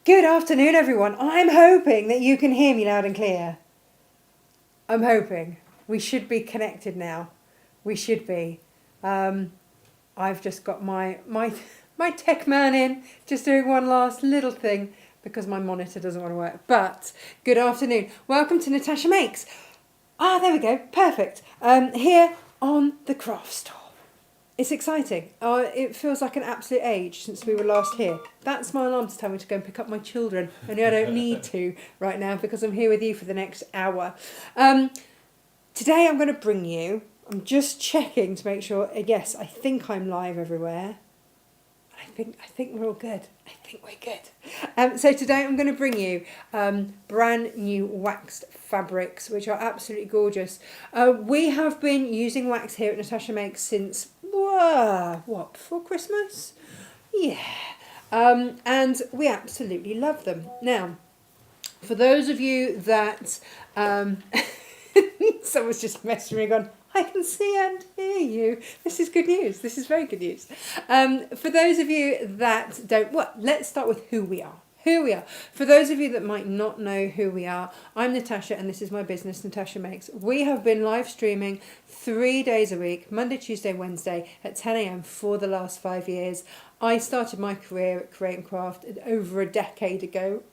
Good afternoon, everyone. I'm hoping that you can hear me loud and clear. I'm hoping. We should be connected now. We should be. I've just got my tech man in, just doing one last little thing because my monitor doesn't want to work. But good afternoon. Welcome to Natasha Makes. There we go. Perfect. Here on the craft store. It's exciting. It feels like an absolute age since we were last here. That's my alarm to tell me to go and pick up my children. Only I don't need to right now because I'm here with you for the next hour. Today I'm going to bring you, I'm just checking to make sure, yes, I think I'm live everywhere. I think we're all good. I think we're good. So today I'm going to bring you brand new waxed fabrics, which are absolutely gorgeous. We have been using wax here at Natasha Makes since, before Christmas? Yeah. And we absolutely love them. Now, for those of you that... someone's just messaging me on, I can see and hear you. This is good news. This is very good news. For those of you that don't, let's start with who we are. Who we are. For those of you that might not know who we are, I'm Natasha and this is my business, Natasha Makes. We have been live streaming 3 days a week, Monday, Tuesday, Wednesday at 10 a.m. for the last 5 years. I started my career at Create and Craft over a decade ago.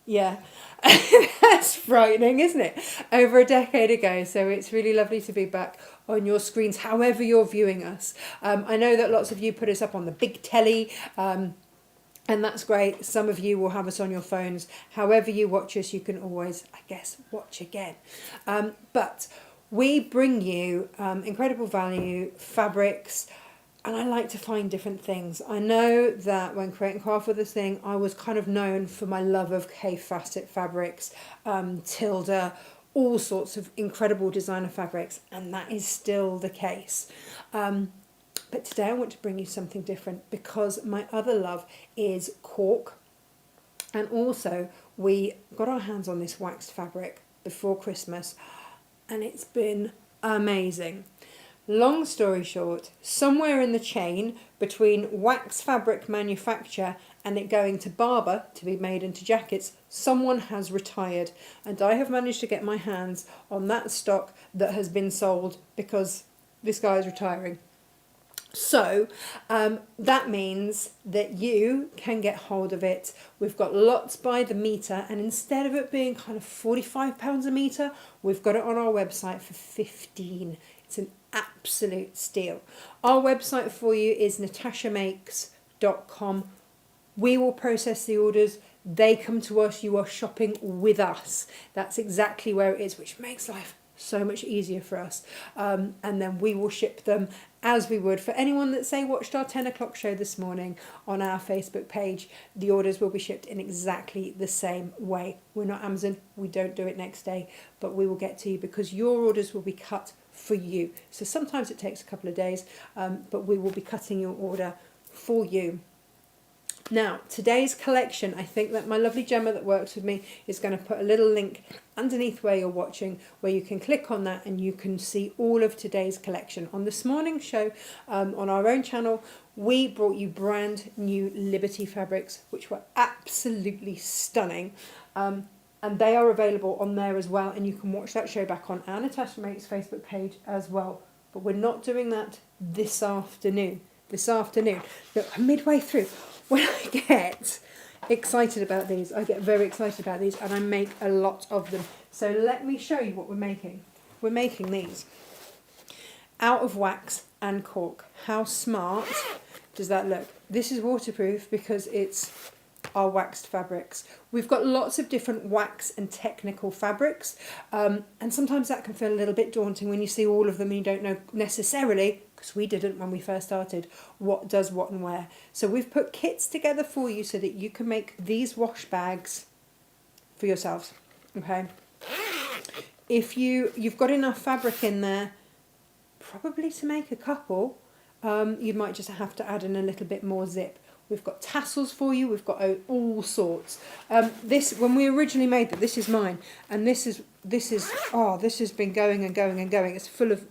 Yeah, that's frightening, isn't it? Over a decade ago. So it's really lovely to be back on your screens, however you're viewing us. I know that lots of you put us up on the big telly, and that's great. Some of you will have us on your phones. However you watch us, you can always, I guess, watch again. But we bring you incredible value, fabrics, and I like to find different things. I know that when Create and Craft was this thing, I was kind of known for my love of K-facet fabrics, Tilda, all sorts of incredible designer fabrics, and that is still the case. But today I want to bring you something different because my other love is cork. And also we got our hands on this waxed fabric before Christmas and it's been amazing. Long story short, somewhere in the chain between wax fabric manufacture and it going to barber to be made into jackets, someone has retired. And I have managed to get my hands on that stock that has been sold because this guy is retiring. So that means that you can get hold of it. We've got lots by the metre, and instead of it being kind of £45 a metre, we've got it on our website for 15. It's an absolute steal. Our website for you is natashamakes.com. We will process the orders. They come to us. You are shopping with us. That's exactly where it is, which makes life so much easier for us. And then we will ship them as we would for anyone that, say, watched our 10 o'clock show this morning on our Facebook page. The orders will be shipped in exactly the same way. We're not Amazon. We don't do it next day, but we will get to you because your orders will be cut for you. So sometimes it takes a couple of days, but we will be cutting your order for you. Now, today's collection, I think that my lovely Gemma that works with me is going to put a little link underneath where you're watching, where you can click on that and you can see all of today's collection. On this morning's show, on our own channel, we brought you brand new Liberty fabrics, which were absolutely stunning. And they are available on there as well. And you can watch that show back on our Natasha Makes Facebook page as well. But we're not doing that this afternoon. Look, I'm midway through. When I get excited about these, I get very excited about these and I make a lot of them. So let me show you what we're making. We're making these out of wax and cork. How smart does that look? This is waterproof because it's our waxed fabrics. We've got lots of different wax and technical fabrics, and sometimes that can feel a little bit daunting when you see all of them and you don't know necessarily, because we didn't when we first started, what does what and where. So we've put kits together for you so that you can make these wash bags for yourselves. Okay, if you've got enough fabric in there probably to make a couple, you might just have to add in a little bit more zip. We've got tassels for you. We've got all sorts. This, when we originally made it, this is mine, and this has been going and going and going. It's full of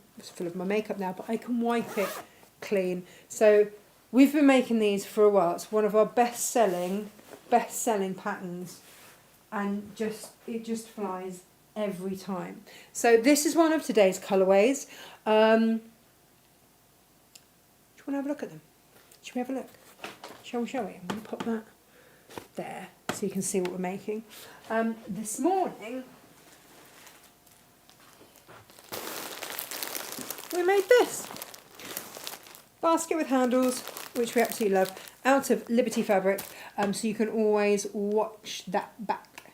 my makeup now, but I can wipe it clean. So we've been making these for a while. It's one of our best-selling best-selling patterns, and it just flies every time. So this is one of today's colourways. Do you want to have a look at them? Should we have a look? Shall we? I'm going to put that there so you can see what we're making. This morning we made this basket with handles, which we absolutely love, out of Liberty fabric, so you can always watch that back.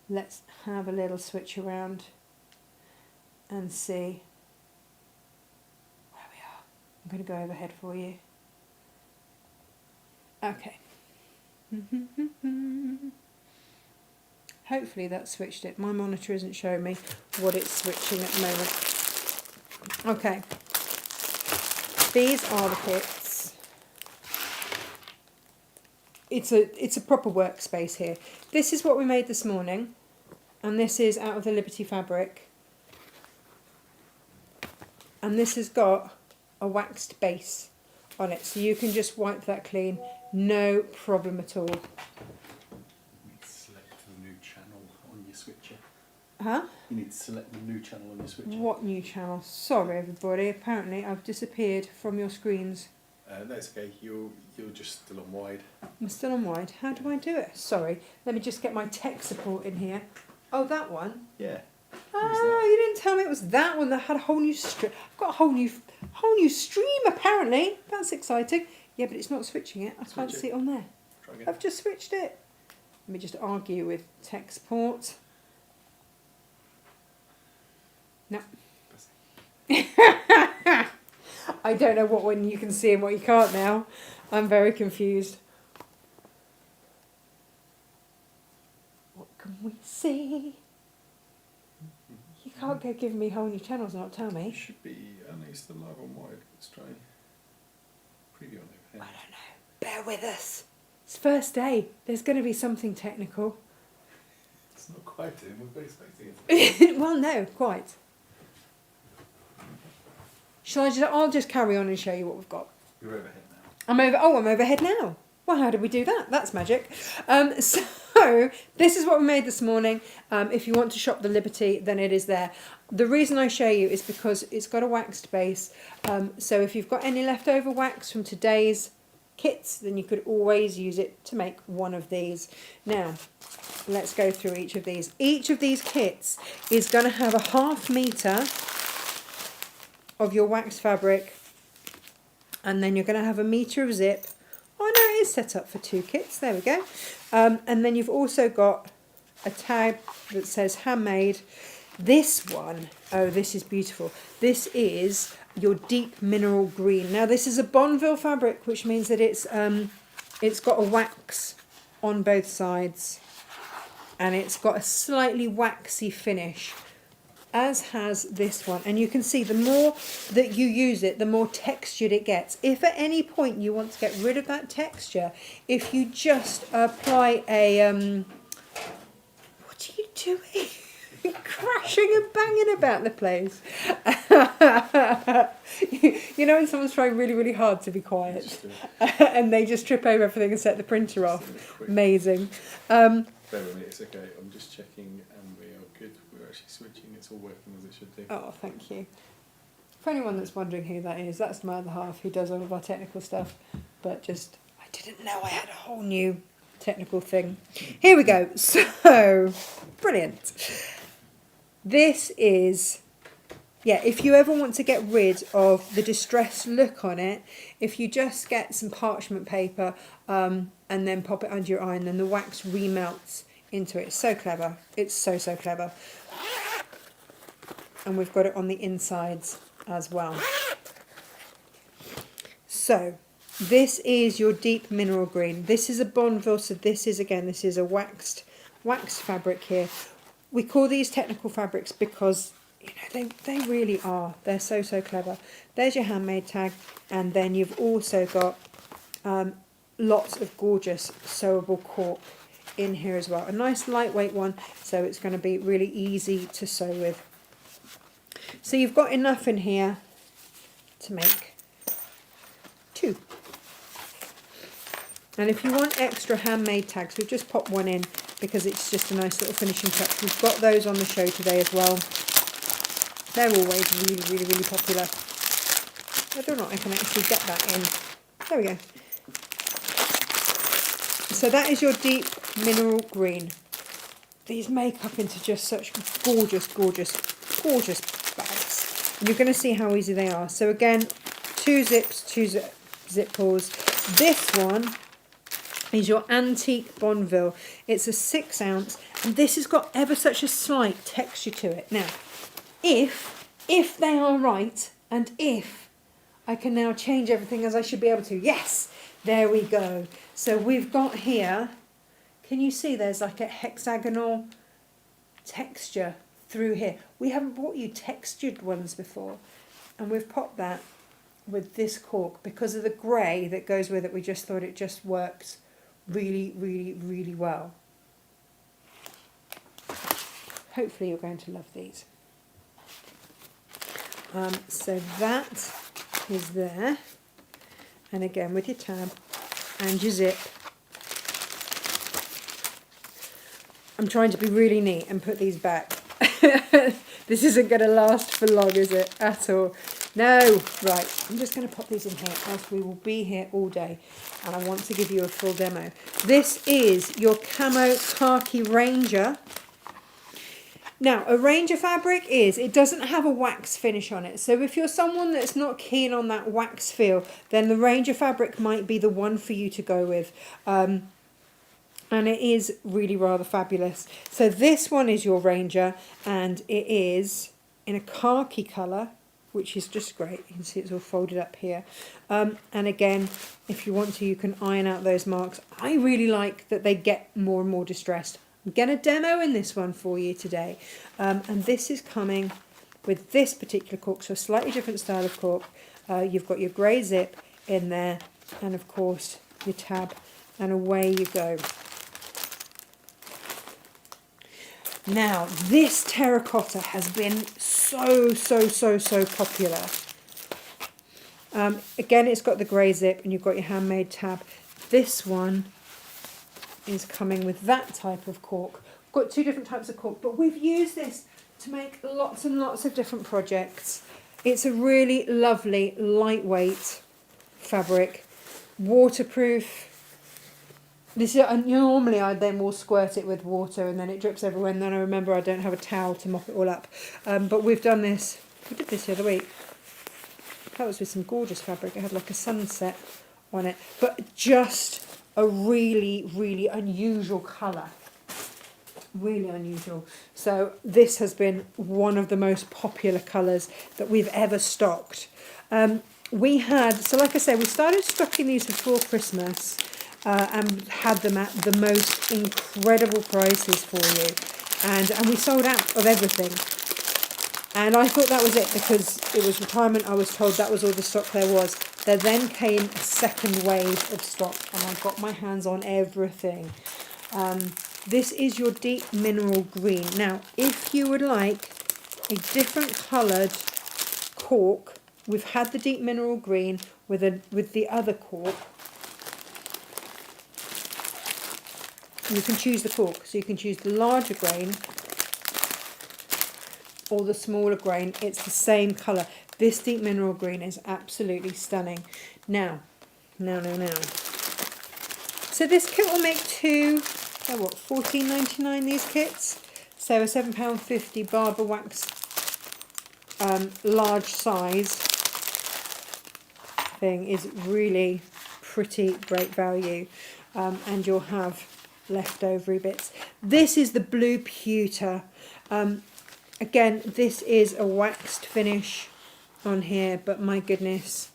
Let's have a little switch around and see where we are. I'm going to go overhead for you. Okay. Hopefully that switched it. My monitor isn't showing me what it's switching at the moment. Okay. These are the kits. It's a proper workspace here. This is what we made this morning, and this is out of the Liberty fabric. And this has got a waxed base on it, so you can just wipe that clean, no problem at all. You need to select the new channel on your switcher. Huh? You need to select the new channel on your switcher. What new channel? Sorry everybody, apparently I've disappeared from your screens. That's okay, you're just still on wide. I'm still on wide. How do I do it? Sorry, let me just get my tech support in here. Oh, that one? Yeah. Oh, you didn't tell me it was that one that had a whole new stream. I've got a whole new stream apparently. That's exciting. Yeah, but it's not switching it. I can't see it on there. Try again. I've just switched it. Let me just argue with tech support. No. I don't know what one you can see and what you can't now. I'm very confused. What can we see? You can't go giving me whole new channels and not tell It me. should be, I know you're still live on wide. Let's try preview on I it. don't know. Bear with us. It's first day. There's going to be something technical. It's not quite in, we've been expecting it. Well, no, quite. I'll just carry on and show you what we've got. You're overhead now. I'm overhead now. Well, how did we do that? That's magic. So this is what we made this morning. If you want to shop the Liberty, then it is there. The reason I show you is because it's got a waxed base. So if you've got any leftover wax from today's kits, then you could always use it to make one of these. Now, let's go through each of these. Each of these kits is going to have a 1/2 metre of your wax fabric, and then you're going to have 1 metre of zip. Oh no, it is set up for 2 kits. There we go. And then you've also got a tag that says handmade. This one, oh, this is beautiful. This is your deep mineral green. Now this is a Bonneville fabric, which means that it's got a wax on both sides, and it's got a slightly waxy finish, as has this one. And you can see the more that you use it, the more textured it gets. If at any point you want to get rid of that texture, if you just apply a what are you doing? Crashing and banging about the place. You know when someone's trying really, really hard to be quiet and they just trip over everything and set the printer off. Amazing. Bear with me, it's okay. I'm just checking and we are good. We're actually switching. It's all working as it should do. Oh, thank you. For anyone that's wondering who that is, that's my other half who does all of our technical stuff. But just, I didn't know I had a whole new technical thing. Here we go. So, brilliant. This is, yeah, if you ever want to get rid of the distressed look on it, if you just get some parchment paper and then pop it under your eye, and then the wax remelts into it. It's so clever. It's so, so clever. And we've got it on the insides as well. So, this is your deep mineral green. This is a Bonneville, so this is a waxed fabric here. We call these technical fabrics because, you know, they really are. They're so, so clever. There's your handmade tag, and then you've also got lots of gorgeous sewable cork in here as well. A nice lightweight one, so it's going to be really easy to sew with. So you've got enough in here to make 2. And if you want extra handmade tags, we've just popped one in because it's just a nice little finishing touch. We've got those on the show today as well. They're always really, really, really popular. Whether or not I can actually get that in. There we go. So that is your deep mineral green. These make up into just such gorgeous, gorgeous, gorgeous bags. And you're going to see how easy they are. So again, 2 zips, 2 zip pulls. This one is your Antique Bonneville. It's a 6 ounce, and this has got ever such a slight texture to it. Now, if they are right, and if I can now change everything as I should be able to. Yes, there we go. So we've got here, can you see there's like a hexagonal texture through here. We haven't bought you textured ones before, and we've popped that with this cork because of the grey that goes with it. We just thought it just worked really, really, really well. Hopefully you're going to love these. So that is there, and again with your tab and your zip. I'm trying to be really neat and put these back. This isn't going to last for long, is it? At all. No. Right, I'm just going to pop these in here, else we will be here all day. And I want to give you a full demo. This is your Camo Khaki Ranger. Now, a Ranger fabric it doesn't have a wax finish on it. So if you're someone that's not keen on that wax feel, then the Ranger fabric might be the one for you to go with. And it is really rather fabulous. So this one is your Ranger, and it is in a khaki colour, which is just great. You can see it's all folded up here. And again, if you want to, you can iron out those marks. I really like that they get more and more distressed. I'm going to demo in this one for you today. And this is coming with this particular cork, so a slightly different style of cork. You've got your grey zip in there, and of course your tab, and away you go. Now, this terracotta has been so popular. Again, it's got the grey zip, and you've got your handmade tab. This one is coming with that type of cork. We've got 2 different types of cork, but we've used this to make lots and lots of different projects. It's a really lovely, lightweight fabric, waterproof. This is, normally I then will squirt it with water and then it drips everywhere, and then I remember I don't have a towel to mop it all up. But we've done this, we did this the other week. That was with some gorgeous fabric. It had like a sunset on it, but just a really, really unusual colour. Really unusual. So this has been one of the most popular colours that we've ever stocked. We had, so like I said, we started stocking these before Christmas. And had them at the most incredible prices for you, and we sold out of everything, and I thought that was it because it was retirement. I was told that was all the stock there was. There then came a second wave of stock, and I got my hands on everything. This is your deep mineral green. Now, if you would like a different coloured cork, we've had the deep mineral green with the other cork. You can choose the cork, so you can choose the larger grain or the smaller grain. It's the same colour. This deep mineral green is absolutely stunning. Now. So this kit will make 2, they're what, $14.99 these kits? So a £7.50 Barber Wax large size thing is really pretty great value. And you'll have leftover bits. This is the blue pewter. Again, this is a waxed finish on here, but my goodness,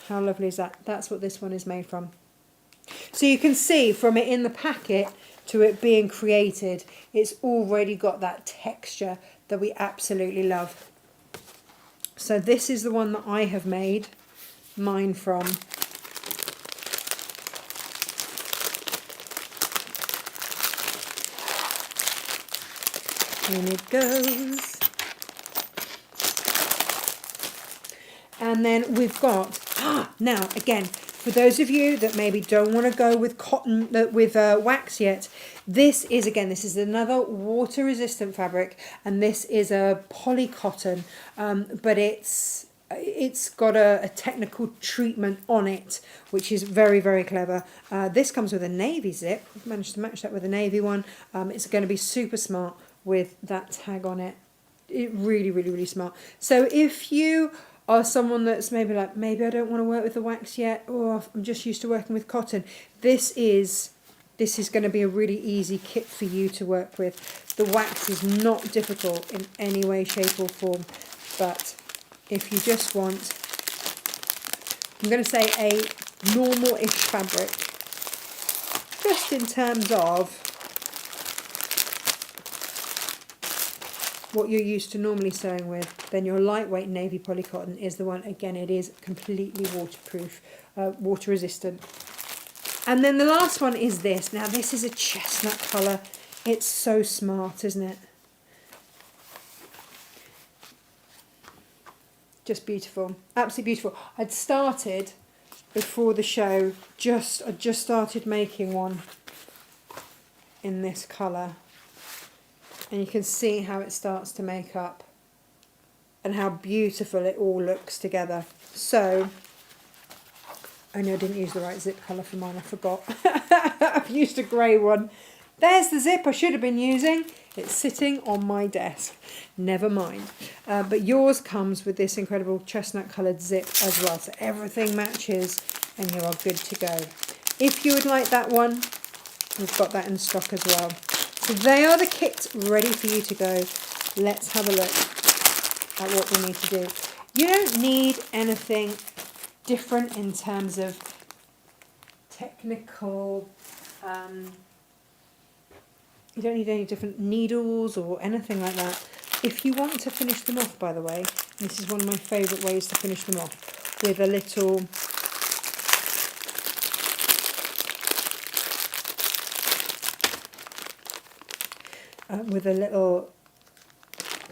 how lovely is that? That's what this one is made from. So you can see from it in the packet to it being created, it's already got that texture that we absolutely love. So this is the one that I have made mine from. In it goes. And then we've got, now again, For those of you that maybe don't want to go with cotton, with wax yet, this is another water resistant fabric, and this is a poly cotton, but it's got a technical treatment on it, which is very, very clever. This comes with a navy zip. I've managed to match that with a navy one. It's going to be super smart with that tag on it. Really, really, really smart. So if you are someone that's maybe like, maybe I don't want to work with the wax yet, or I'm just used to working with cotton, this is going to be a really easy kit for you to work with. The wax is not difficult in any way, shape or form, but if you just want, I'm going to say a normal-ish fabric, just in terms of what you're used to normally sewing with, then your lightweight navy poly cotton is the one. Again, it is completely waterproof, water resistant. And then the last one is this. Now this is a chestnut colour. It's so smart, isn't it? Just beautiful, absolutely beautiful. I'd started before the show, I just started making one in this colour. And you can see how it starts to make up and how beautiful it all looks together. So, I know I didn't use the right zip colour for mine, I forgot. I've used a grey one. There's the zip I should have been using. It's sitting on my desk. Never mind. But yours comes with this incredible chestnut coloured zip as well. So everything matches and you are good to go. If you would like that one, we've got that in stock as well. So they are the kits ready for you to go. Let's have a look at what we need to do. You don't need anything different in terms of technical, you don't need any different needles or anything like that. If you want to finish them off, by the way, this is one of my favourite ways to finish them off, with a little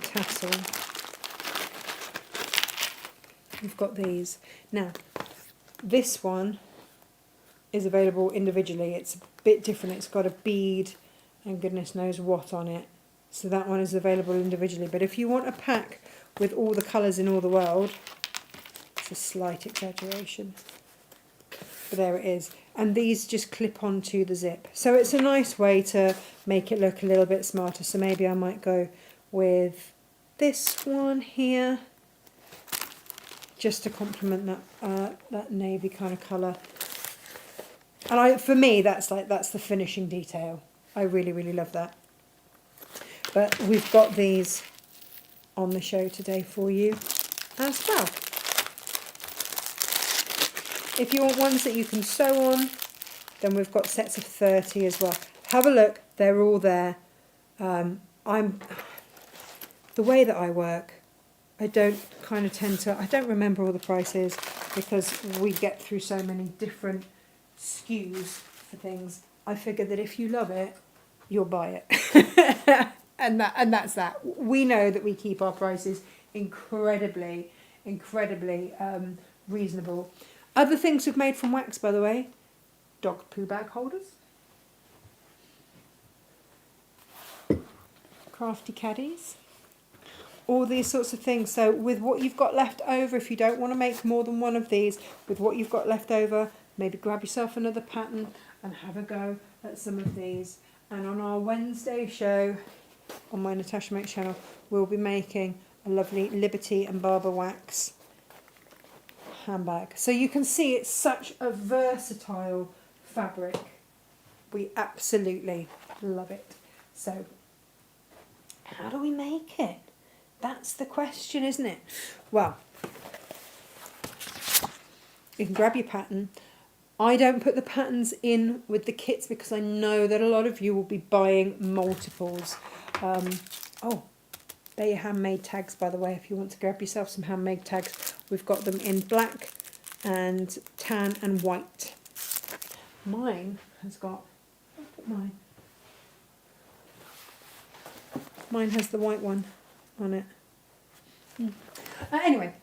tassel. We've got these. Now, this one is available individually. It's a bit different. It's got a bead and goodness knows what on it. So that one is available individually. But if you want a pack with all the colours in all the world, it's a slight exaggeration. But there it is. And these just clip onto the zip. So it's a nice way to make it look a little bit smarter. So maybe I might go with this one here, just to complement that navy kind of colour. And for me, that's the finishing detail. I really, really love that. But we've got these on the show today for you as well. If you want ones that you can sew on, then we've got sets of 30 as well. Have a look, they're all there. The way that I work, I don't remember all the prices because we get through so many different SKUs for things. I figure that if you love it, you'll buy it. and that's that. We know that we keep our prices incredibly reasonable. Other things we've made from wax, by the way, dog poo bag holders, crafty caddies, all these sorts of things. So with what you've got left over, if you don't want to make more than one of these, with what you've got left over, maybe grab yourself another pattern and have a go at some of these. And on our Wednesday show on my Natasha Makes channel, we'll be making a lovely Liberty and Barber wax handbag. So you can see it's such a versatile fabric. We absolutely love it. So how do we make it? That's the question, isn't it? Well, you can grab your pattern. I don't put the patterns in with the kits because I know that a lot of you will be buying multiples. Oh, they're your handmade tags, by the way, if you want to grab yourself some handmade tags. We've got them in black and tan and white. Mine has got, I'll put mine. Mine has the white one on it. Anyway,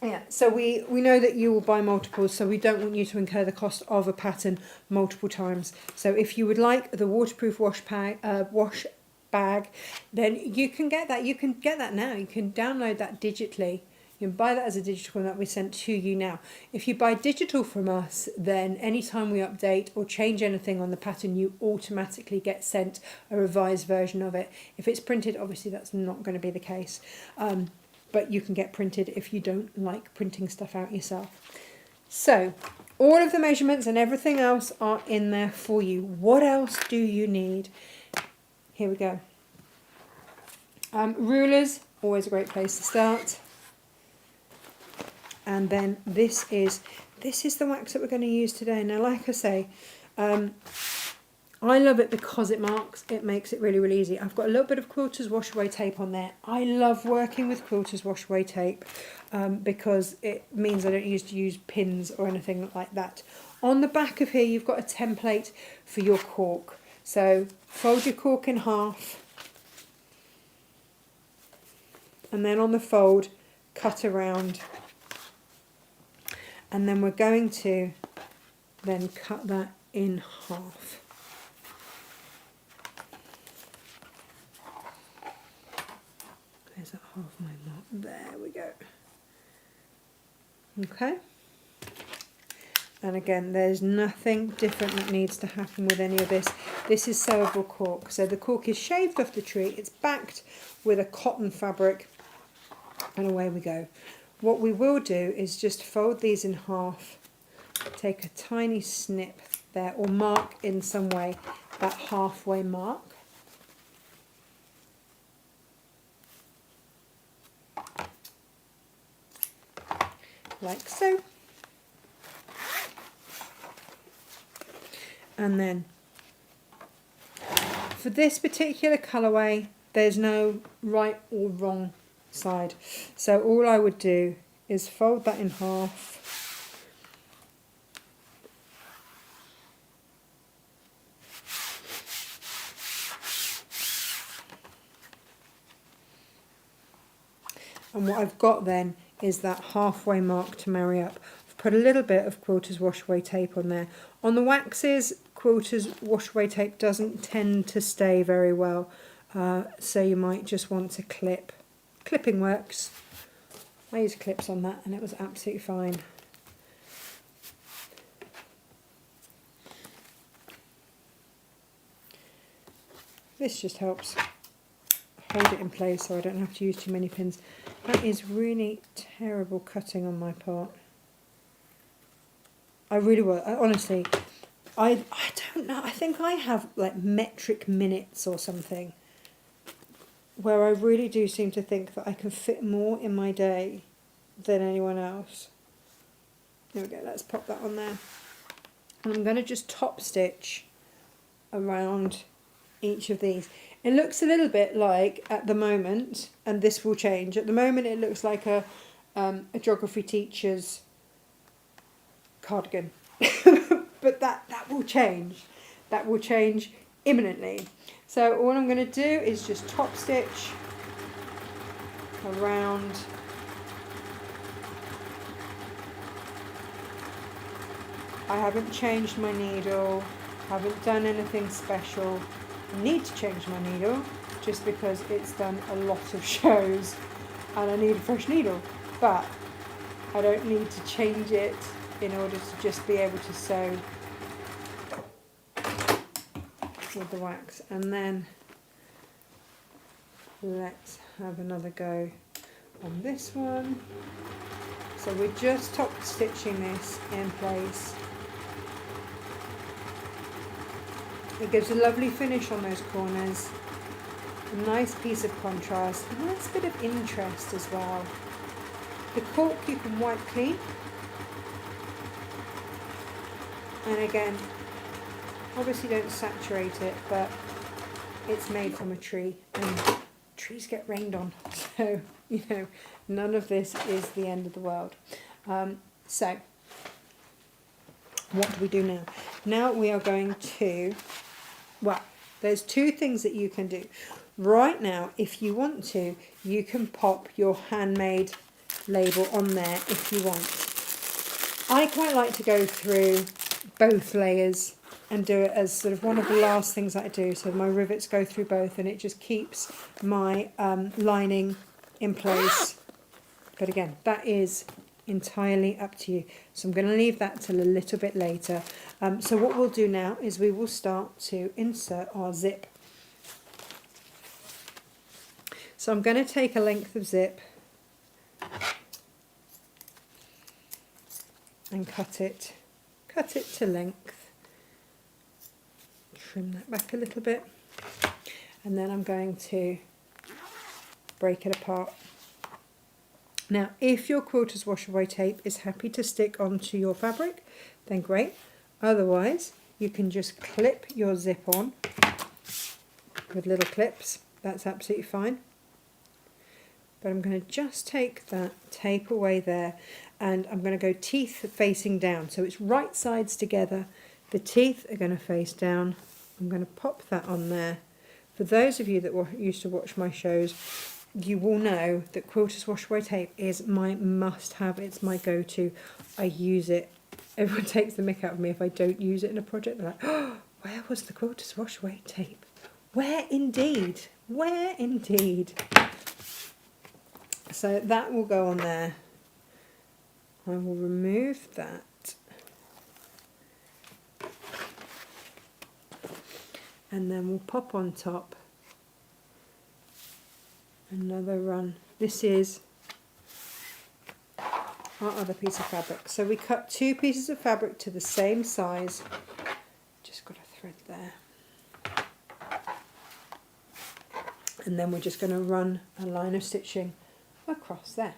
Yeah, so we know that you will buy multiples, so we don't want you to incur the cost of a pattern multiple times. So if you would like the waterproof wash bag, then you can get that. You can get that now. You can download that digitally. You can buy that as a digital and that will be sent to you now. If you buy digital from us, then anytime we update or change anything on the pattern, you automatically get sent a revised version of it. If it's printed, obviously that's not going to be the case. But you can get printed if you don't like printing stuff out yourself. So all of the measurements and everything else are in there for you. What else do you need? Here we go. Rulers, always a great place to start. And then this is the wax that we're going to use today. Now, like I say, I love it because it makes it really, really easy. I've got a little bit of quilter's wash away tape on there. I love working with quilter's wash away tape because it means I don't use pins or anything like that. On the back of here, you've got a template for your cork. So fold your cork in half. And then on the fold, cut around. And then we're going to then cut that in half. There's that half my mark. There we go. Okay. And again, there's nothing different that needs to happen with any of this. This is sewable cork. So the cork is shaved off the tree. It's backed with a cotton fabric. And away we go. What we will do is just fold these in half. Take a tiny snip there, or mark in some way that halfway mark. Like so. And then for this particular colourway, there's no right or wrong side. So all I would do is fold that in half. And what I've got then is that halfway mark to marry up. I've put a little bit of quilter's wash away tape on there. On the waxes, quilter's wash away tape doesn't tend to stay very well, so you might just want to clip. Clipping works. I used clips on that and it was absolutely fine. This just helps hold it in place so I don't have to use too many pins. That is really terrible cutting on my part. I really will. Honestly, I don't know. I think I have like metric minutes or something, where I really do seem to think that I can fit more in my day than anyone else. There we go, let's pop that on there. And I'm going to just top stitch around each of these. It looks a little bit like, at the moment, and this will change, at the moment it looks like a geography teacher's cardigan. But that will change. That will change imminently. So all I'm going to do is just top stitch around I haven't changed my needle, haven't done anything special. I need to change my needle just because it's done a lot of shows and I need a fresh needle, but I don't need to change it in order to just be able to sew with the wax. And then let's have another go on this one. So we're just top stitching this in place. It gives a lovely finish on those corners, a nice piece of contrast, a nice bit of interest as well. The cork you can wipe clean, and again, obviously don't saturate it, but it's made from a tree and trees get rained on, so you know none of this is the end of the world. So what do we do now? Now we are going to, well, there's two things that you can do. Right now, if you want to, you can pop your handmade label on there if you want. I quite like to go through both layers and do it as sort of one of the last things that I do, so my rivets go through both and it just keeps my lining in place. But again, that is entirely up to you. So I'm going to leave that till a little bit later. So what we'll do now is we will start to insert our zip. So I'm going to take a length of zip and cut it to length. Trim that back a little bit, and then I'm going to break it apart. Now, if your quilter's wash away tape is happy to stick onto your fabric, then great. Otherwise, you can just clip your zip on with little clips. That's absolutely fine. But I'm going to just take that tape away there, and I'm going to go teeth facing down. So it's right sides together. The teeth are going to face down. I'm going to pop that on there. For those of you that used to watch my shows, you will know that Quilter's Wash Away Tape is my must-have. It's my go-to. I use it. Everyone takes the mick out of me if I don't use it in a project. They're like, oh, where was the Quilter's Wash Away Tape? Where indeed? Where indeed? So that will go on there. I will remove that. And then we'll pop on top another run. This is our other piece of fabric. So we cut 2 pieces of fabric to the same size. Just got a thread there. And then we're just going to run a line of stitching across there.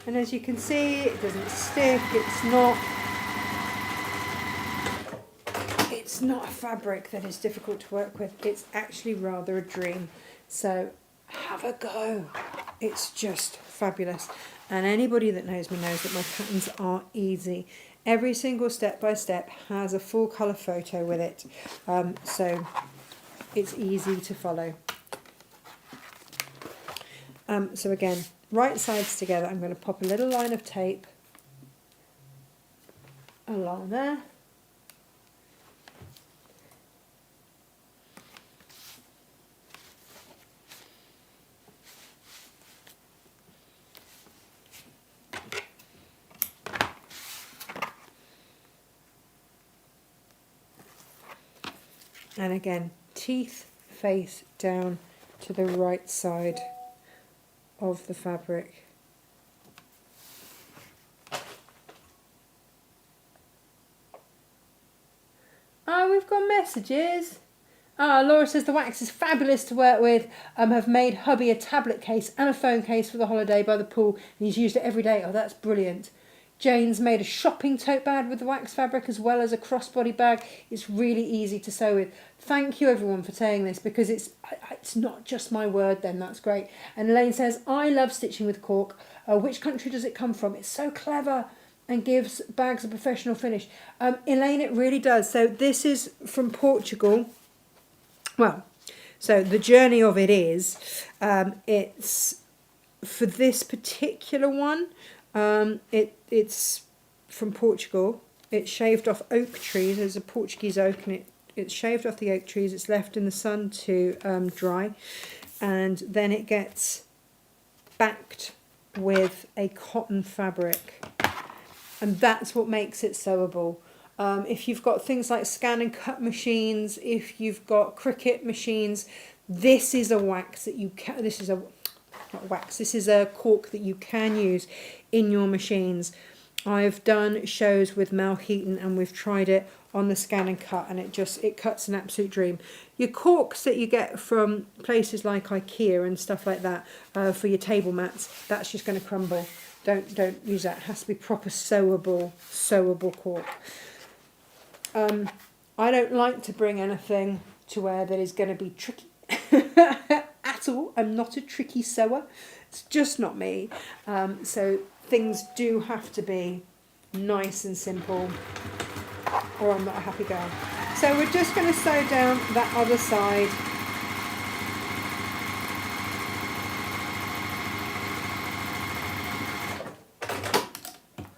And as you can see, it doesn't stick, it's not a fabric that is difficult to work with, it's actually rather a dream. So have a go, it's just fabulous. And anybody that knows me knows that my patterns are easy. Every single step by step has a full colour photo with it, so it's easy to follow. So again, right sides together, I'm going to pop a little line of tape along there. And again, teeth face down to the right side of the fabric. Oh, we've got messages. Ah, Laura says the wax is fabulous to work with. Have made hubby a tablet case and a phone case for the holiday by the pool, and he's used it every day. Oh, that's brilliant. Jane's made a shopping tote bag with the wax fabric as well as a crossbody bag. It's really easy to sew with. Thank you everyone for saying this, because it's not just my word then, that's great. And Elaine says, I love stitching with cork. Which country does it come from? It's so clever and gives bags a professional finish. Elaine, it really does. So this is from Portugal. Well, so the journey of it is, it's for this particular one, it's from Portugal. It's shaved off oak trees. There's a Portuguese oak, and it's shaved off the oak trees. It's left in the sun to dry, and then it gets backed with a cotton fabric, and that's what makes it sewable. If you've got things like scan and cut machines, if you've got Cricut machines, this is a wax that you can. This is a not wax. This is a cork that you can use in your machines. I've done shows with Mel Heaton and we've tried it on the scan and cut, and it cuts an absolute dream. Your corks that you get from places like IKEA and stuff like that for your table mats, that's just going to crumble. Don't use that. It has to be proper sewable cork. I don't like to bring anything to wear that is going to be tricky at all. I'm not a tricky sewer. It's just not me. So things do have to be nice and simple. or I'm not a happy girl. So we're just going to sew down that other side.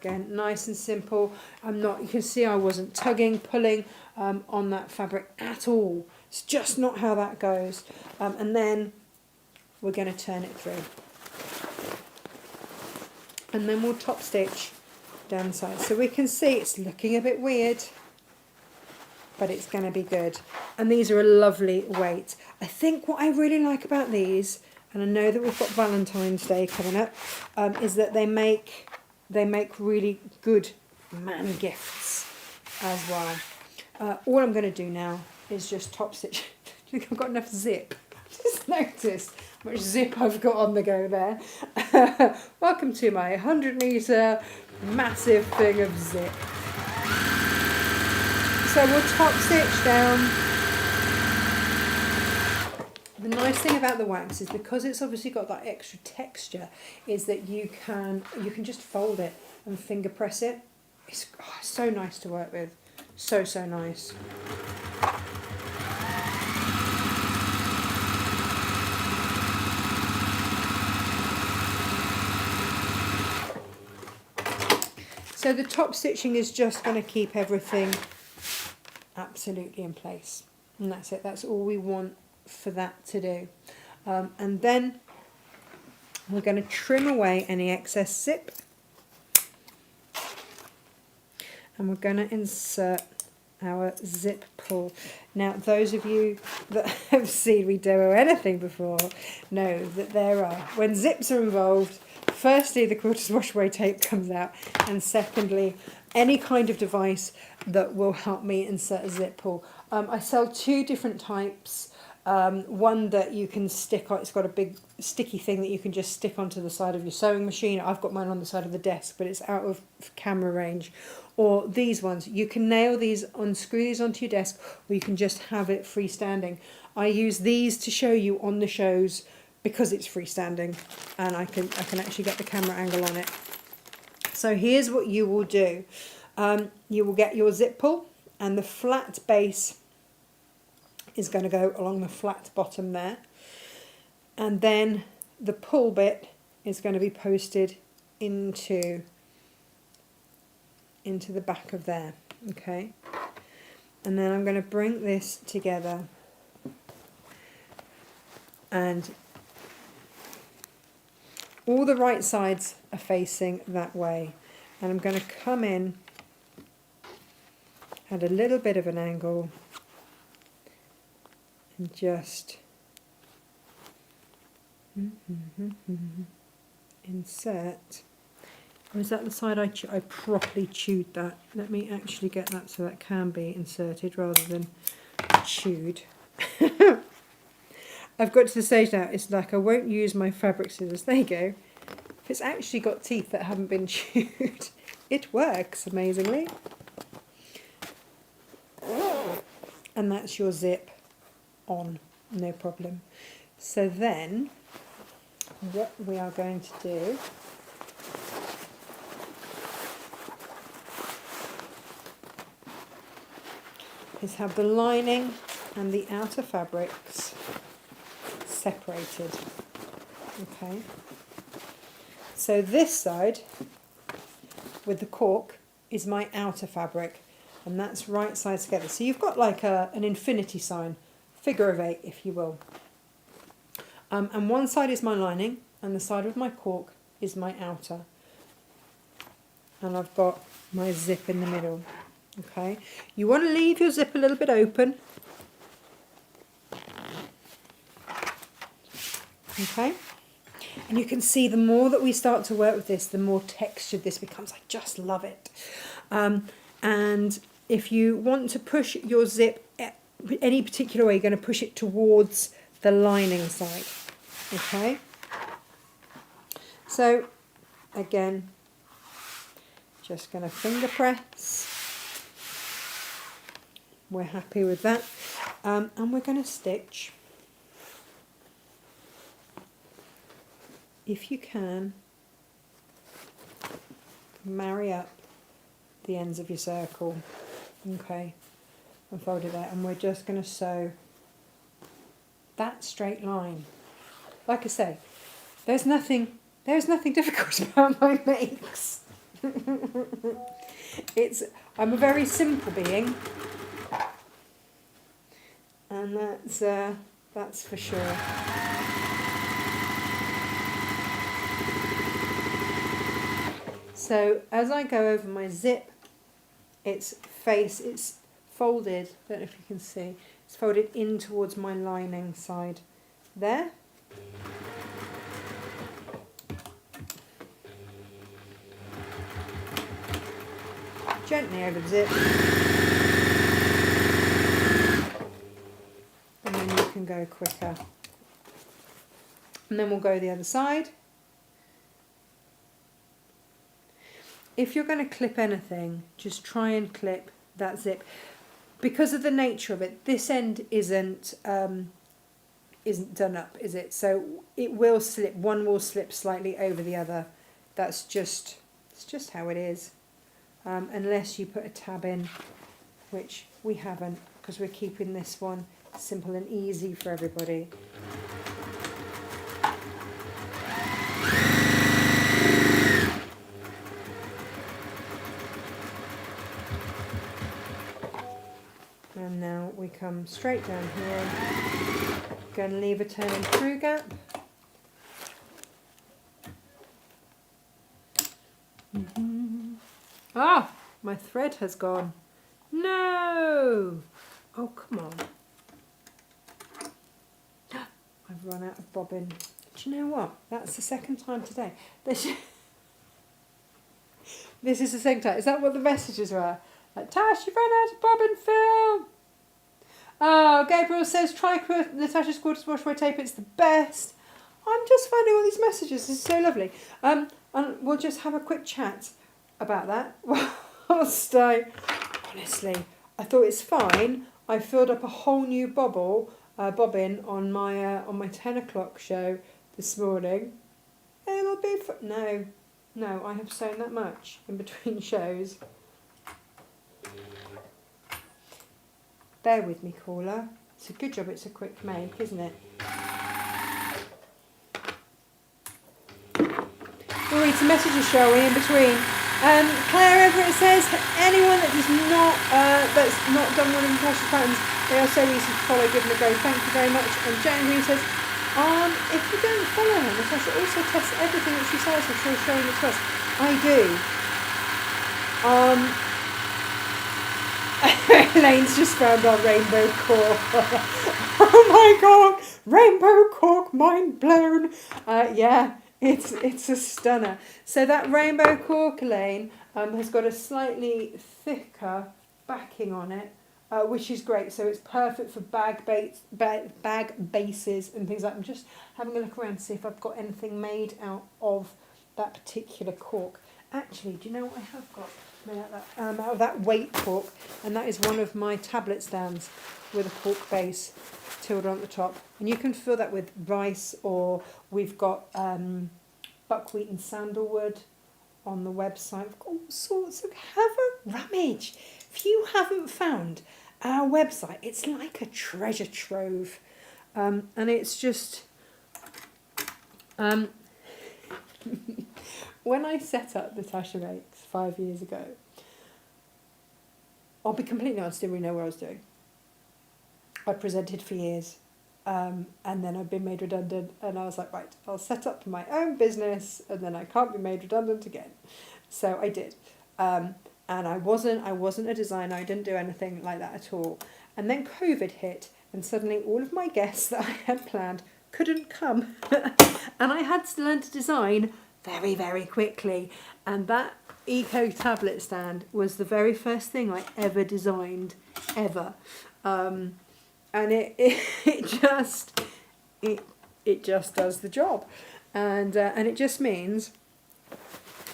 Again, nice and simple. You can see I wasn't tugging, pulling on that fabric at all. It's just not how that goes. And then we're going to turn it through. And then we'll top stitch down the side. So we can see it's looking a bit weird, but it's going to be good. And these are a lovely weight. I think what I really like about these, and I know that we've got Valentine's Day coming up, is that they make really good man gifts as well. All I'm going to do now is just top stitch. I think I've got enough zip. Just noticed how much zip I've got on the go there. Welcome to my 100-metre massive thing of zip. So we'll top stitch down. The nice thing about the wax is because it's obviously got that extra texture, is that you can just fold it and finger press it. It's so nice to work with. So nice. So the top stitching is just going to keep everything absolutely in place. And that's it. That's all we want for that to do. And then we're going to trim away any excess zip. And we're going to insert our zip pull. Now, those of you that have seen me demo anything before know that when zips are involved, firstly, the quilter's wash away tape comes out, and secondly, any kind of device that will help me insert a zip pull. I sell two different types. One that you can stick on, it's got a big sticky thing that you can just stick onto the side of your sewing machine. I've got mine on the side of the desk, but it's out of camera range. Or these ones, you can nail these, unscrew these onto your desk, or you can just have it freestanding. I use these to show you on the shows because it's freestanding, and I can actually get the camera angle on it. So here's what you will do. You will get your zip pull, and the flat base is going to go along the flat bottom there, and then the pull bit is going to be posted into the back of there, okay? And then I'm going to bring this together, and all the right sides are facing that way, and I'm going to come in at a little bit of an angle and just insert. Or is that the side I properly chewed that? Let me actually get that so that can be inserted rather than chewed. I've got to the stage now, it's like I won't use my fabric scissors. There you go. If it's actually got teeth that haven't been chewed, it works amazingly. And that's your zip on, no problem. So then, what we are going to do is have the lining and the outer fabrics separated. Okay. So this side with the cork is my outer fabric, and that's right sides together. So you've got like an infinity sign, figure of 8 if you will. And one side is my lining and the side of my cork is my outer. And I've got my zip in the middle. Okay, you want to leave your zip a little bit open. Okay, and you can see the more that we start to work with this, the more textured this becomes. I just love it. And if you want to push your zip any particular way, you're going to push it towards the lining side. Okay, so again, just going to finger press. We're happy with that, and we're going to stitch, if you can, marry up the ends of your circle. Okay, and fold it there, and we're just going to sew that straight line. Like I say, there's nothing difficult about my makes. I'm a very simple being, and that's for sure. So as I go over my zip, it's folded, I don't know if you can see, it's folded in towards my lining side there. Gently over the zip. And then you can go quicker. And then we'll go the other side. If you're going to clip anything, just try and clip that zip. Because of the nature of it, this end isn't done up, is it? So it will slip. One will slip slightly over the other. It's just how it is. Unless you put a tab in, which we haven't, because we're keeping this one simple and easy for everybody. And now we come straight down here, going to leave a turning through gap. Ah, my thread has gone. No! Oh, come on. I've run out of bobbin. Do you know what? That's the second time today. This is the second time. Is that what the messages were? Like, Tash, you've run out of bobbin film. Oh, Gabriel says, try Natasha's quarters wash by tape. It's the best. I'm just finding all these messages. This is so lovely. And we'll just have a quick chat about that. Whilst honestly, I thought it's fine. I filled up a whole new bobbin on my 10 o'clock show this morning. It'll be no, I have sewn that much in between shows. Bear with me, caller. It's a good job it's a quick make, isn't it? We'll read some messages, shall we, in between. Claire Everett says, anyone that does not that's not done one of Natasha's patterns, they are so easy to follow, give them a go. Thank you very much. And Jane Green says, if you don't follow her, Natasha also tests everything that she says before showing it to us. I do. Elaine's just found our rainbow cork. Oh my god, rainbow cork, mind blown. Yeah, it's a stunner. So that rainbow cork, Elaine, has got a slightly thicker backing on it, which is great. So it's perfect for bag bases and things like that. I'm just having a look around to see if I've got anything made out of that particular cork. Actually, do you know what I have got made out of that weight cork? And that is one of my tablet stands with a cork base tilted on the top. And you can fill that with rice, or we've got buckwheat and sandalwood on the website. We've got all sorts of... Have a rummage. If you haven't found our website, it's like a treasure trove. And it's just... When I set up Natasha Makes 5 years ago, I'll be completely honest, I didn't really know what I was doing. I presented for years, and then I've been made redundant, and I was like, right, I'll set up my own business, and then I can't be made redundant again. So I did. And I wasn't a designer, I didn't do anything like that at all. And then COVID hit, and suddenly all of my guests that I had planned couldn't come. And I had to learn to design very, very quickly. And that Eco tablet stand was the very first thing I ever designed, ever. And it just does the job. And it just means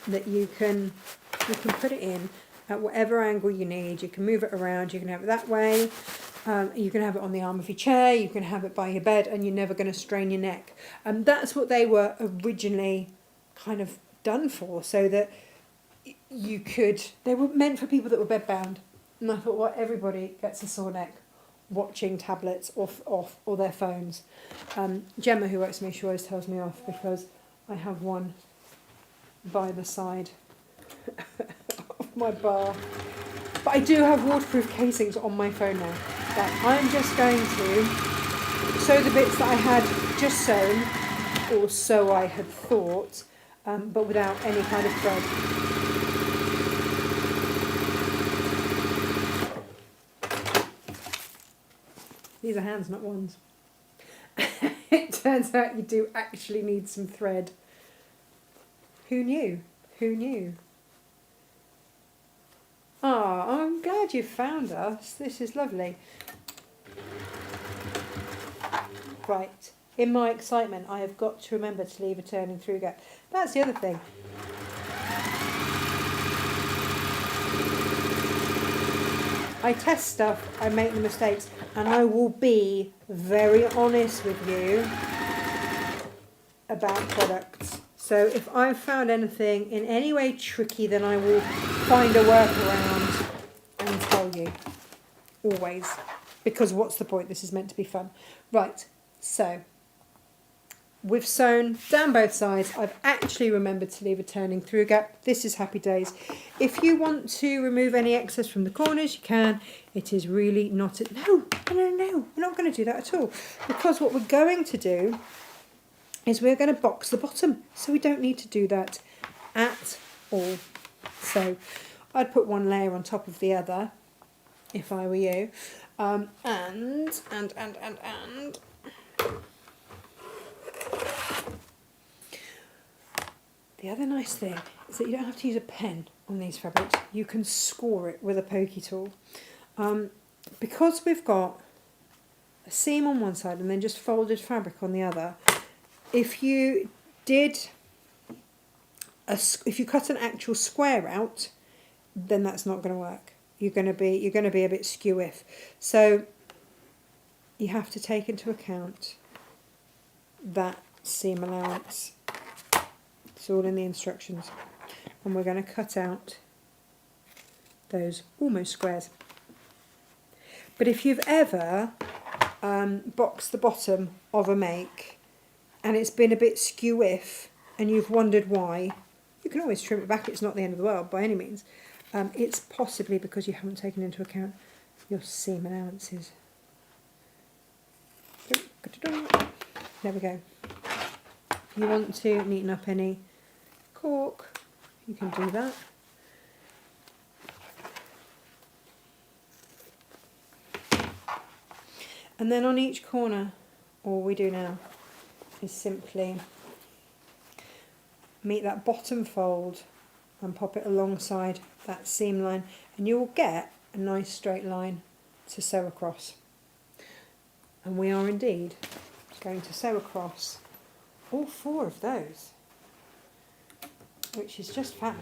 that you can put it in at whatever angle you need. You can move it around, you can have it that way. You can have it on the arm of your chair, you can have it by your bed, and you're never going to strain your neck. And that's what they were originally kind of done for, so that they were meant for people that were bedbound. And I thought, well, everybody gets a sore neck watching tablets or their phones. Gemma, who works with me, she always tells me off because I have one by the side of my bar. But I do have waterproof casings on my phone now. But I'm just going to sew the bits that I had just sewn, or so I had thought, but without any kind of thread. These are hands, not ones. It turns out you do actually need some thread. Who knew? Who knew? Ah, I'm glad you found us. This is lovely. Right. In my excitement, I have got to remember to leave a turning through gap. That's the other thing. I test stuff, I make the mistakes, and I will be very honest with you about products. So if I've found anything in any way tricky, then I will find a workaround and tell you. Always. Because what's the point? This is meant to be fun. Right, so we've sewn down both sides. I've actually remembered to leave a turning through gap. This is happy days. If you want to remove any excess from the corners, you can. It is really not... No, we're not going to do that at all. Because what we're going to do is we're going to box the bottom. So we don't need to do that at all. So I'd put one layer on top of the other if I were you. And the other nice thing is that you don't have to use a pen on these fabrics. You can score it with a pokey tool. Because we've got a seam on one side and then just folded fabric on the other, if you cut an actual square out, then that's not going to work. You're going to be a bit skew-if. So you have to take into account that seam allowance. It's all in the instructions. And we're going to cut out those almost squares. But if you've ever boxed the bottom of a make and it's been a bit skew-if and you've wondered why, you can always trim it back. It's not the end of the world by any means. It's possibly because you haven't taken into account your seam allowances. There we go. If you want to neaten up any cork, you can do that. And then on each corner, all we do now is simply meet that bottom fold and pop it alongside that seam line, and you will get a nice straight line to sew across. And we are indeed going to sew across all 4 of those, which is just fab.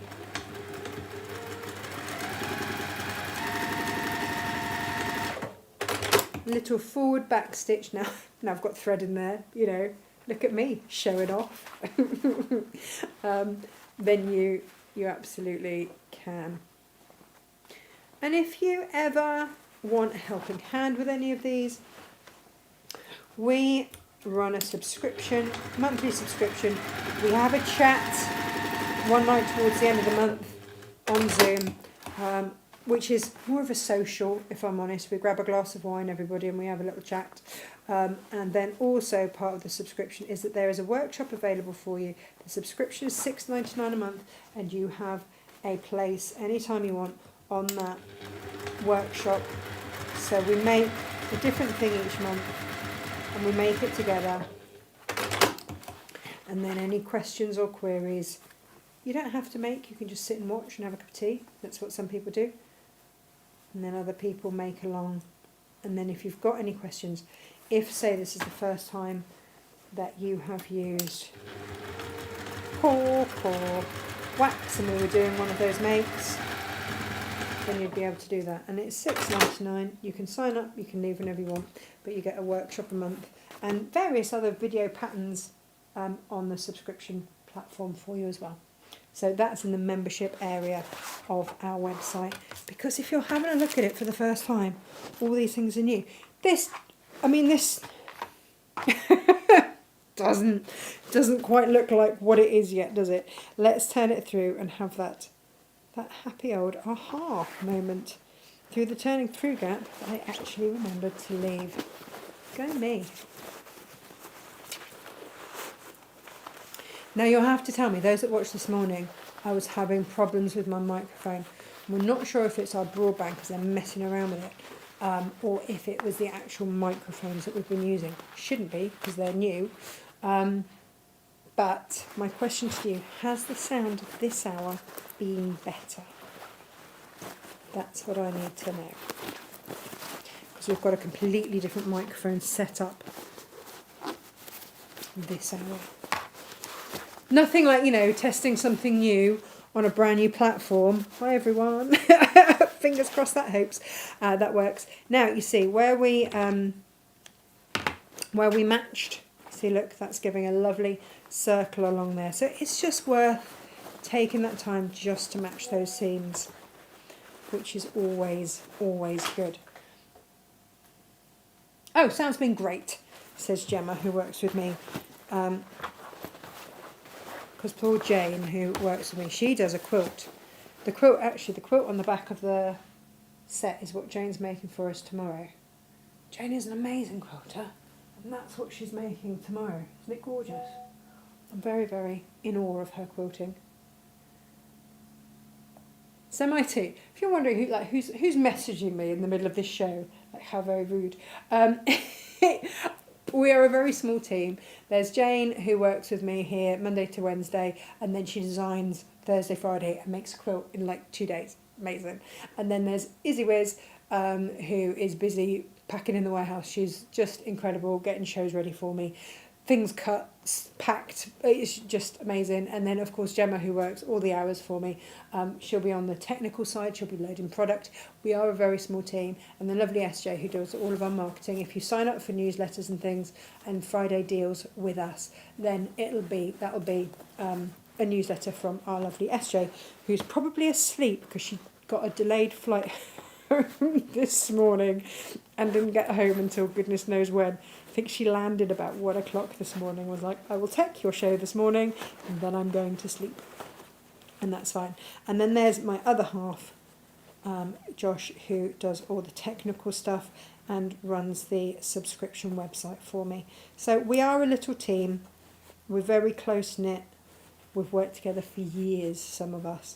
Little forward back stitch now. Now I've got thread in there, you know, look at me, show it off. Then you absolutely can. And if you ever want a helping hand with any of these, we run a subscription, monthly subscription. We have a chat one night towards the end of the month on Zoom, which is more of a social, if I'm honest. We grab a glass of wine, everybody, and we have a little chat. And then also part of the subscription is that there is a workshop available for you. The subscription is $6.99 a month, and you have a place anytime you want on that workshop. So we make a different thing each month, and we make it together. And then any questions or queries, you don't have to make. You can just sit and watch and have a cup of tea. That's what some people do. And then other people make along. And then if you've got any questions, if, say, this is the first time that you have used cork or wax and we were doing one of those makes, then you'd be able to do that. And it's $6.99. You can sign up, you can leave whenever you want, but you get a workshop a month and various other video patterns on the subscription platform for you as well. So that's in the membership area of our website. Because if you're having a look at it for the first time, all these things are new. This doesn't quite look like what it is yet, does it? Let's turn it through and have that happy old aha moment through the turning through gap that I actually remembered to leave. Go me. Now you'll have to tell me, those that watched this morning, I was having problems with my microphone. We're not sure if it's our broadband because they're messing around with it, or if it was the actual microphones that we've been using. Shouldn't be because they're new. But my question to you, has the sound of this hour been better? That's what I need to know. Because we've got a completely different microphone set up this hour. Nothing like, testing something new on a brand new platform. Hi everyone. Fingers crossed that hopes that works. Now you see where we matched. See, look, that's giving a lovely circle along there. So it's just worth taking that time just to match those seams, which is always good. Oh, sound's been great, says Gemma, who works with me. Because poor Jane, who works with me, she does a quilt. The quilt on the back of the set is what Jane's making for us tomorrow. Jane is an amazing quilter, and that's what she's making tomorrow. Isn't it gorgeous? I'm very, very in awe of her quilting. So am I too. If you're wondering who's messaging me in the middle of this show, how very rude. We are a very small team. There's Jane, who works with me here Monday to Wednesday, and then she designs Thursday, Friday, and makes a quilt in 2 days. Amazing. And then there's Izzy Wiz, who is busy packing in the warehouse. She's just incredible, getting shows ready for me. Things cut, packed, it's just amazing. And then, of course, Gemma, who works all the hours for me. She'll be on the technical side, she'll be loading product. We are a very small team. And the lovely SJ, who does all of our marketing. If you sign up for newsletters and things and Friday deals with us, then that'll be a newsletter from our lovely SJ, who's probably asleep because she got a delayed flight home this morning and didn't get home until goodness knows when. I think she landed about 1 o'clock this morning, was like, I will take your show this morning and then I'm going to sleep. And that's fine. And then there's my other half, Josh, who does all the technical stuff and runs the subscription website for me. So we are a little team. We're very close-knit. We've worked together for years, some of us.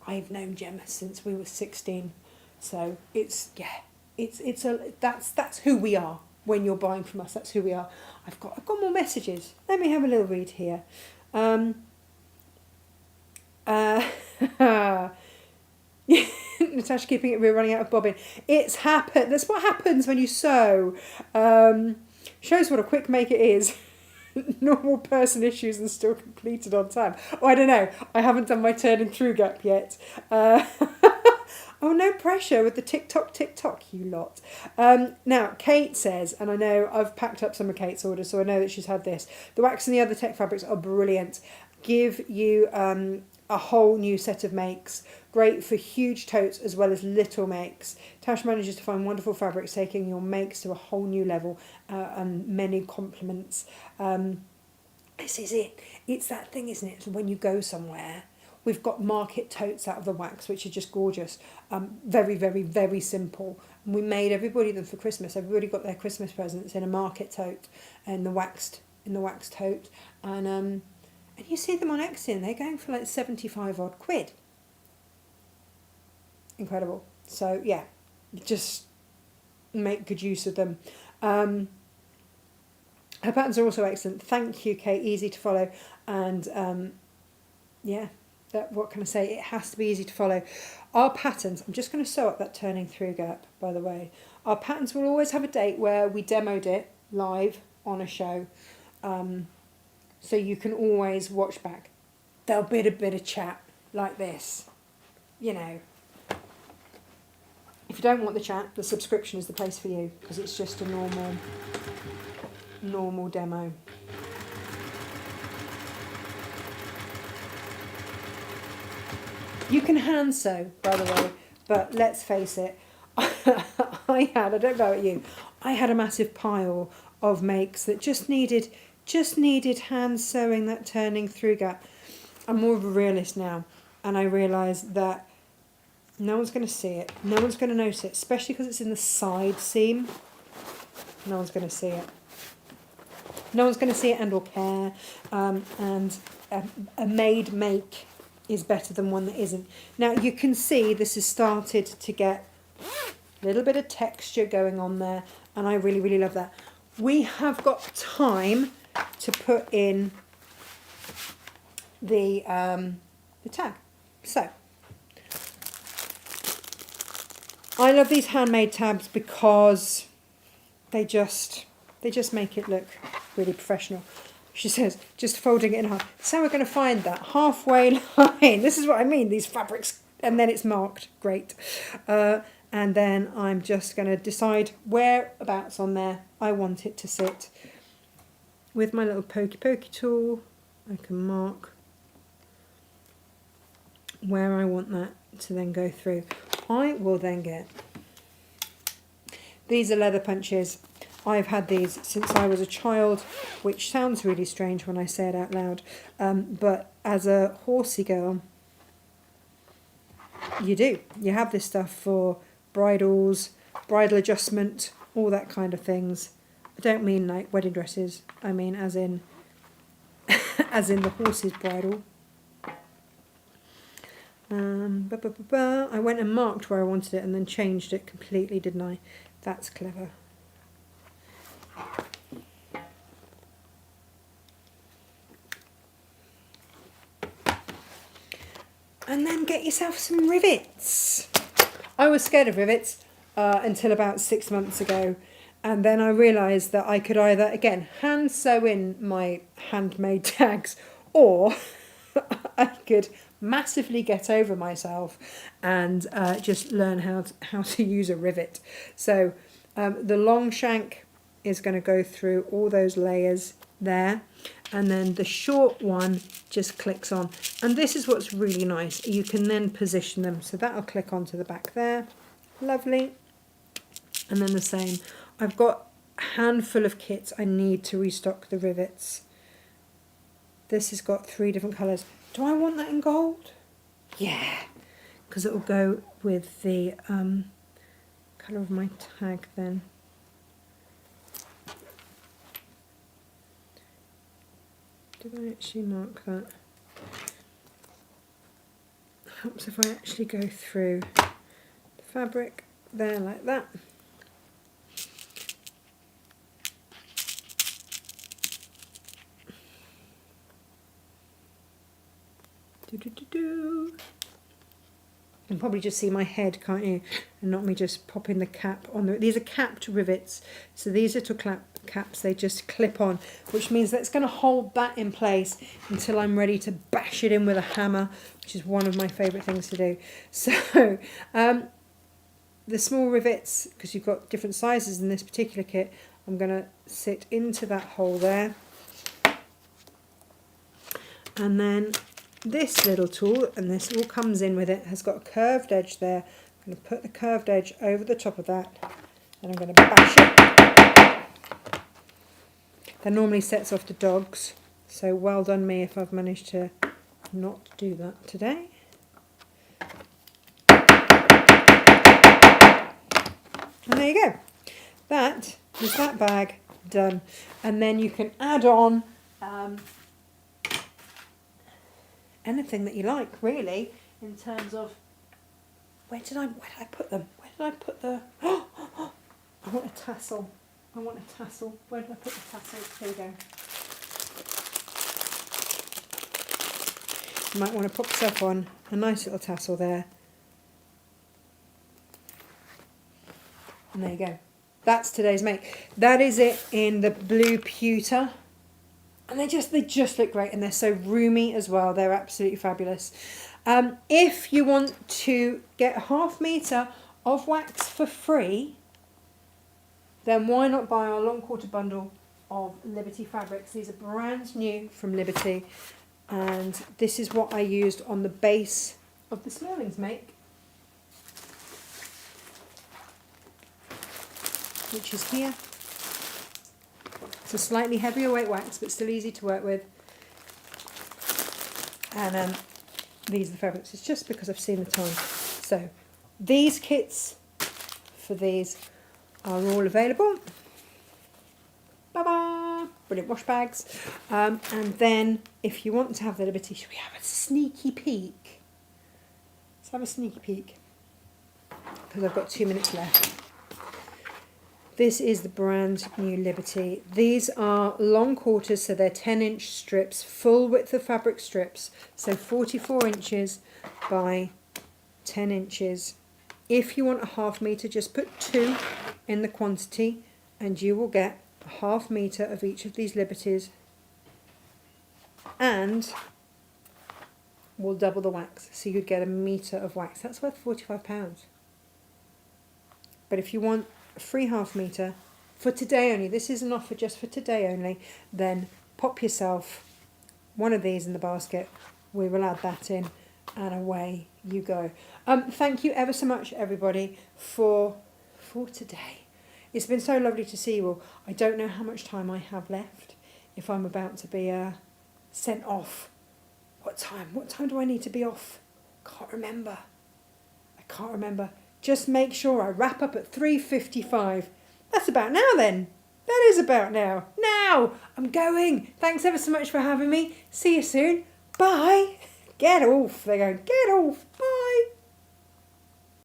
I've known Gemma since we were 16. So that's who we are. When you're buying from us, that's who we are. I've got more messages. Let me have a little read here. Natasha keeping it real, running out of bobbin. It's happened. That's what happens when you sew. Shows what a quick make it is. Normal person issues and still completed on time. Oh, I don't know. I haven't done my turning through gap yet. Oh, no pressure with the TikTok, you lot. Now, Kate says, and I know I've packed up some of Kate's orders, so I know that she's had this. The wax and the other tech fabrics are brilliant. Give you a whole new set of makes. Great for huge totes as well as little makes. Tash manages to find wonderful fabrics, taking your makes to a whole new level, and many compliments. This is it. It's that thing, isn't it? When you go somewhere, we've got market totes out of the wax, which are just gorgeous. Very, very, very simple. And we made everybody them for Christmas. Everybody got their Christmas presents in a market tote and the waxed tote. And you see them on Etsy and they're going for 75 odd quid. Incredible. So yeah, just make good use of them. Her patterns are also excellent. Thank you, Kate. Easy to follow. And yeah. What can I say? It has to be easy to follow. Our patterns, I'm just going to sew up that turning through gap, by the way. Our patterns will always have a date where we demoed it live on a show. So you can always watch back. There'll be a bit of chat like this. If you don't want the chat, the subscription is the place for you because it's just a normal demo. You can hand sew, by the way, but let's face it, I don't know about you, I had a massive pile of makes that just needed hand sewing, that turning through gap. I'm more of a realist now, and I realise that no one's going to see it, no one's going to notice it, especially because it's in the side seam. No one's going to see it. No one's going to see it and or care, and a made make is better than one that isn't. Now you can see this has started to get a little bit of texture going on there, and I really, really love that. We have got time to put in the tag. So I love these handmade tabs because they just make it look really professional. She says, just folding it in half. So we're going to find that halfway line. This is what I mean, these fabrics. And then it's marked. Great. And then I'm just going to decide whereabouts on there I want it to sit. With my little pokey tool, I can mark where I want that to then go through. I will then get... These are leather punches. I've had these since I was a child, which sounds really strange when I say it out loud, but as a horsey girl, you do. You have this stuff for bridals, bridal adjustment, all that kind of things. I don't mean like wedding dresses, I mean as in the horse's bridle. I went and marked where I wanted it and then changed it completely, didn't I? That's clever. And then get yourself some rivets. I was scared of rivets until about 6 months ago, and then I realised that I could either, again, hand sew in my handmade tags, or I could massively get over myself and just learn how to use a rivet. So the long shank is going to go through all those layers there, and then the short one just clicks on. And this is what's really nice, you can then position them, so that'll click onto the back there, lovely. And then the same, I've got a handful of kits I need to restock the rivets. This has got 3 different colours. Do I want that in gold? Yeah, because it will go with the colour of my tag then. Did I actually mark that? Helps if I actually go through the fabric there like that. You can probably just see my head, can't you? And not me just popping the cap on. These are capped rivets, so these little caps, they just clip on, which means that it's going to hold that in place until I'm ready to bash it in with a hammer, which is one of my favourite things to do. So the small rivets, because you've got different sizes in this particular kit, I'm going to sit into that hole there. And then this little tool, and this all comes in with it, has got a curved edge there. I'm going to put the curved edge over the top of that, and I'm going to bash it. That normally sets off the dogs, so well done me if I've managed to not do that today. And there you go. That is that bag done. And then you can add on anything that you like, really, in terms of where did I put them? Where did I put the... I want a tassel. I want a tassel. Where did I put the tassel? There you go. You might want to pop yourself on a nice little tassel there. And there you go. That's today's make. That is it in the blue pewter. And they just look great, and they're so roomy as well. They're absolutely fabulous. If you want to get 1/2 metre of wax for free, then why not buy our long quarter bundle of Liberty fabrics. These are brand new from Liberty, and this is what I used on the base of the Smirlings make, which is here. It's a slightly heavier weight wax, but still easy to work with. And these are the fabrics. It's just because I've seen the time. So these kits for these are all available. Bye-bye. Brilliant wash bags. And then if you want to have the liberty, should we have a sneaky peek? Let's have a sneaky peek, because I've got 2 minutes left. This is the brand new Liberty. These are long quarters, so they're 10-inch strips, full width of fabric strips, so 44 inches by 10 inches. If you want a ½ metre, just put 2 in the quantity and you will get a ½ metre of each of these Liberties, and we'll double the wax, so you'd get a metre of wax. That's worth £45. But if you want a free ½ metre for today only, this is an offer just for today only, then pop yourself one of these in the basket. We will add that in and away you go. Thank you ever so much, everybody, for today. It's been so lovely to see you all. I don't know how much time I have left, if I'm about to be sent off. What time do I need to be off? I can't remember. Just make sure I wrap up at 3:55. That's about now then. That is about now. Now, I'm going. Thanks ever so much for having me. See you soon. Bye. Get off. They're going, get off. Bye.